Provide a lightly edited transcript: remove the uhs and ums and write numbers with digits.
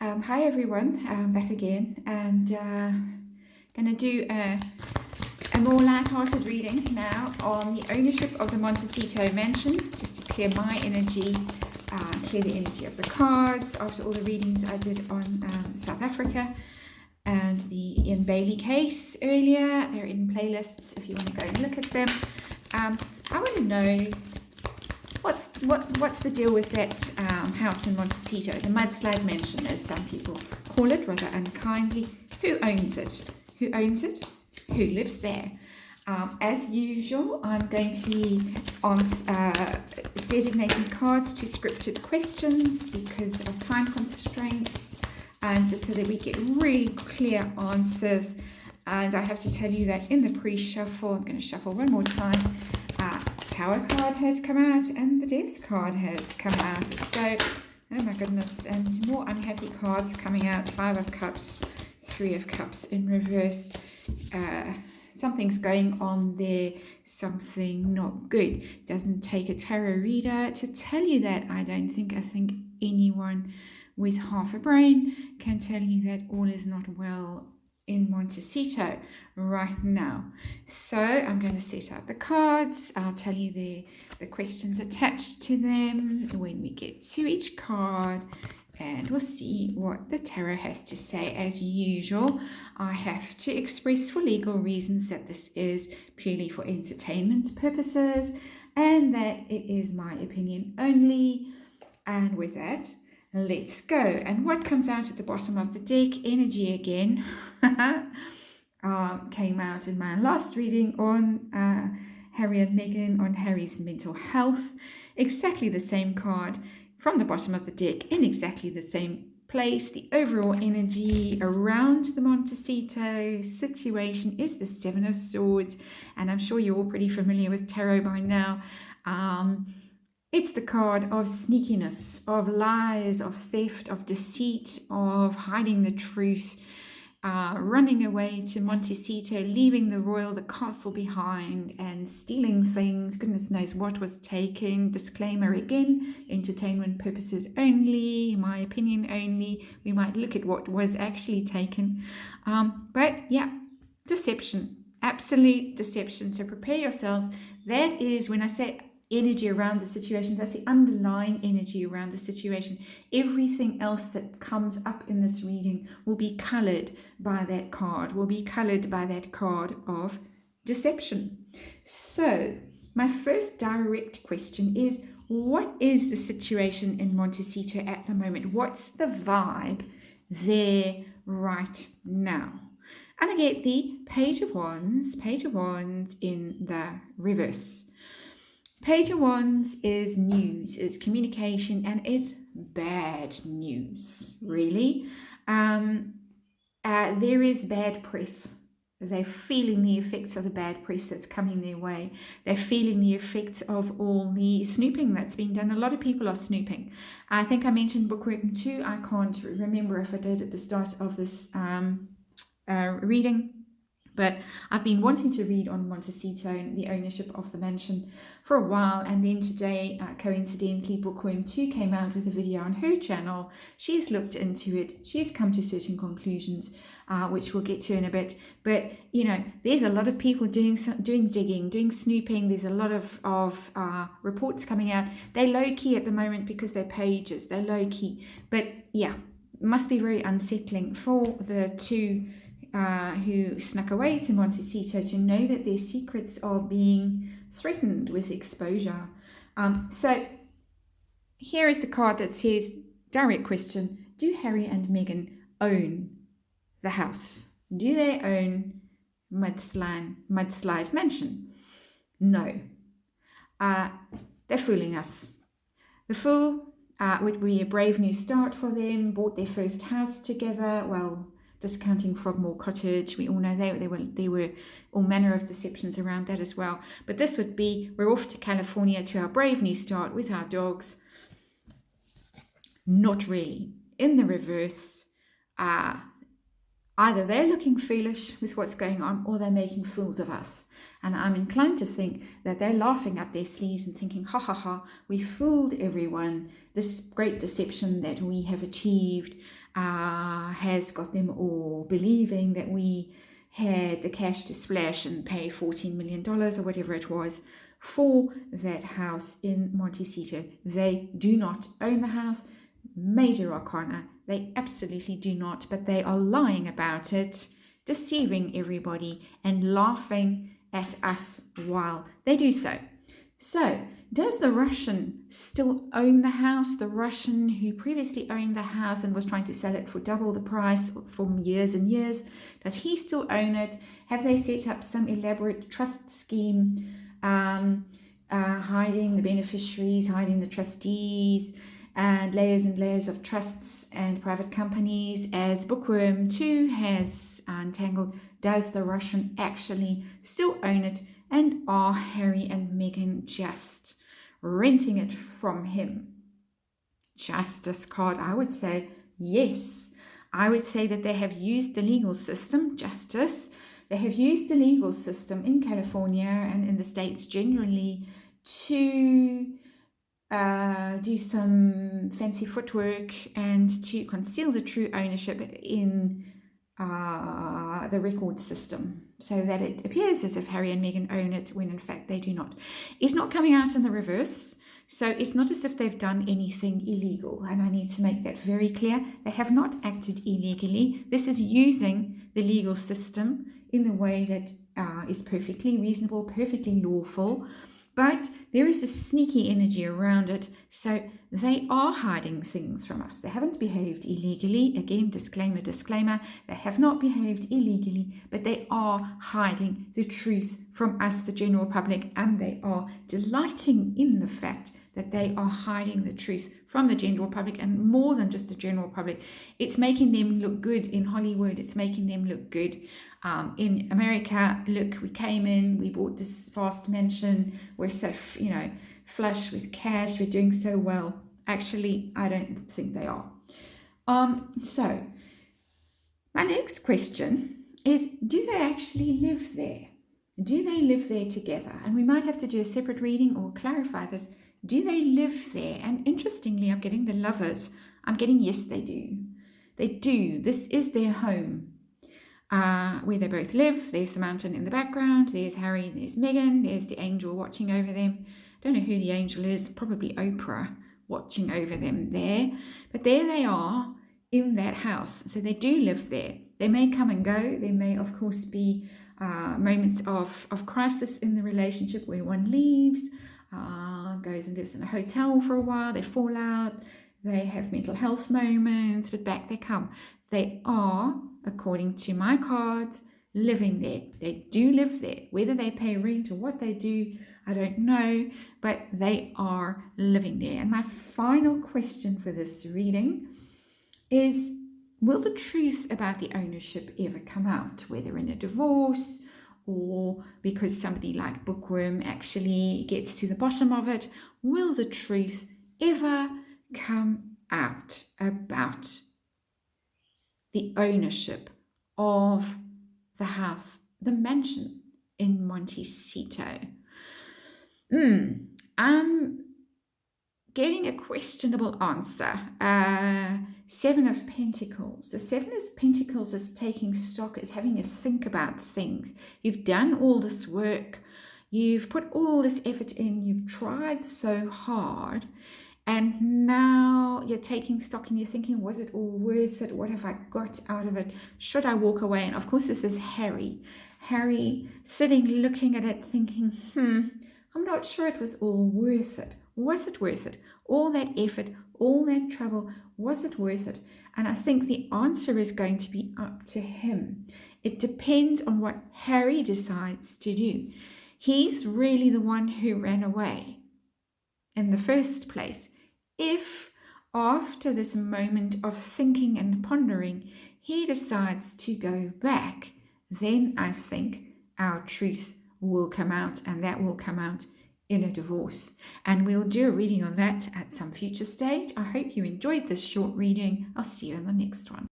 Hi everyone, I'm back again and gonna do a more light-hearted reading now on the ownership of the Montecito mansion, just to clear my energy, clear the energy of the cards after all the readings I did on South Africa and the Ian Bailey case earlier. They're in playlists if you want to go and look at them. I want to know what's the deal with that house in Montecito, the mudslide mansion, as some people call it, rather unkindly. Who owns it? Who owns it? Who lives there? As usual, I'm going to be designating cards to scripted questions because of time constraints, and just so that we get really clear answers. And I have to tell you that in the pre-shuffle, I'm going to shuffle one more time. Tower card has come out and the Death card has come out. So, oh my goodness, and more unhappy cards coming out. 5 of Cups, 3 of Cups in reverse. Something's going on there, something not good. Doesn't take a tarot reader to tell you that. I think anyone with half a brain can tell you that all is not well in Montecito right now. So I'm going to set out the cards. I'll tell you the questions attached to them when we get to each card, and we'll see what the tarot has to say. As usual, I have to express for legal reasons that this is purely for entertainment purposes and that it is my opinion only. And with that, let's go. And what comes out at the bottom of the deck? Energy again. Came out in my last reading on Harry and Meghan, on Harry's mental health. Exactly the same card from the bottom of the deck in exactly the same place. The overall energy around the Montecito situation is the 7 of Swords. And I'm sure you're all pretty familiar with tarot by now. It's the card of sneakiness, of lies, of theft, of deceit, of hiding the truth, running away to Montecito, leaving the castle behind and stealing things. Goodness knows what was taken. Disclaimer again, entertainment purposes only, my opinion only. We might look at what was actually taken. But yeah, deception, absolute deception. So prepare yourselves. That is, when I say energy around the situation, that's the underlying energy around the situation. Everything else that comes up in this reading will be colored by that card, of deception. So my first direct question is, what is the situation in Montecito at the moment? What's the vibe there right now? And I get the Page of Wands in the reverse. Page of Wands is news, is communication, and it's bad news, really. There is bad press. They're feeling the effects of the bad press that's coming their way. They're feeling the effects of all the snooping that's been done. A lot of people are snooping. I think I mentioned bookworm too. I can't remember if I did at the start of this reading. But I've been wanting to read on Montecito and the ownership of the mansion for a while. And then today, coincidentally, Bookworm 2 came out with a video on her channel. She's looked into it. She's come to certain conclusions, which we'll get to in a bit. But, you know, there's a lot of people doing digging, doing snooping. There's a lot of reports coming out. They're low-key at the moment because they're pages. They're low-key. But, yeah, it must be very unsettling for the two who snuck away to Montecito to know that their secrets are being threatened with exposure. So here is the card that says, direct question, do Harry and Meghan own the house? Do they own Mudslide Mansion? No. They're fooling us. The Fool would be a brave new start for them, bought their first house together, well, discounting Frogmore Cottage. We all know there were all manner of deceptions around that as well. But this would be, we're off to California to our brave new start with our dogs. Not really. In the reverse, either they're looking foolish with what's going on or they're making fools of us. And I'm inclined to think that they're laughing up their sleeves and thinking, ha ha ha, we fooled everyone. This great deception that we have achieved has got them all believing that we had the cash to splash and pay $14 million or whatever it was for that house in Montecito. They do not own the house. Major arcana. They absolutely do not, but they are lying about it, deceiving everybody and laughing at us while they do so. So, does the Russian still own the house? The Russian who previously owned the house and was trying to sell it for double the price for years and years, does he still own it? Have they set up some elaborate trust scheme, hiding the beneficiaries, hiding the trustees, and layers of trusts and private companies, as Bookworm 2 has untangled? Does the Russian actually still own it? And are Harry and Meghan just renting it from him? Justice card, I would say yes. I would say that they have used the legal system, justice. They have used the legal system in California and in the States generally to do some fancy footwork and to conceal the true ownership in the record system, so that it appears as if Harry and Meghan own it when in fact they do not. It's not coming out in the reverse, so it's not as if they've done anything illegal, and I need to make that very clear. They have not acted illegally. This is using the legal system in the way that is perfectly reasonable, perfectly lawful, but there is a sneaky energy around it, so they are hiding things from us. They haven't behaved illegally. Again, disclaimer, they have not behaved illegally, but they are hiding the truth from us, the general public, and they are delighting in the fact that they are hiding the truth from the general public, and more than just the general public. It's making them look good in Hollywood. It's making them look good in America. Look, we came in, we bought this vast mansion. We're so, flush with cash. We're doing so well. Actually, I don't think they are. So my next question is, do they actually live there? Do they live there together? And we might have to do a separate reading or clarify this. Do they live there? And interestingly, I'm getting the lovers. I'm getting, yes, they do. They do. This is their home where they both live. There's the mountain in the background. There's Harry. There's Meghan. There's the angel watching over them. Don't know who the angel is. Probably Oprah watching over them there. But there they are in that house. So they do live there. They may come and go. There may, of course, be moments of crisis in the relationship where one leaves, goes and lives in a hotel for a while, they fall out, they have mental health moments, but back they come. They are, according to my cards, living there. They do live there. Whether they pay rent or what they do, I don't know, but they are living there. And my final question for this reading is, will the truth about the ownership ever come out, whether in a divorce or because somebody like Bookworm actually gets to the bottom of it? Will the truth ever come out about the ownership of the house, the mansion in Montecito? I'm getting a questionable answer. Seven of Pentacles. The Seven of Pentacles is taking stock, is having a think about things. You've done all this work. You've put all this effort in. You've tried so hard. And now you're taking stock and you're thinking, was it all worth it? What have I got out of it? Should I walk away? And of course, this is Harry. Harry sitting, looking at it, thinking, I'm not sure it was all worth it. Was it worth it? All that effort, all that trouble, was it worth it? And I think the answer is going to be up to him. It depends on what Harry decides to do. He's really the one who ran away in the first place. If after this moment of thinking and pondering, he decides to go back, then I think our truth will come out, and that will come out in a divorce. And we'll do a reading on that at some future stage. I hope you enjoyed this short reading. I'll see you in the next one.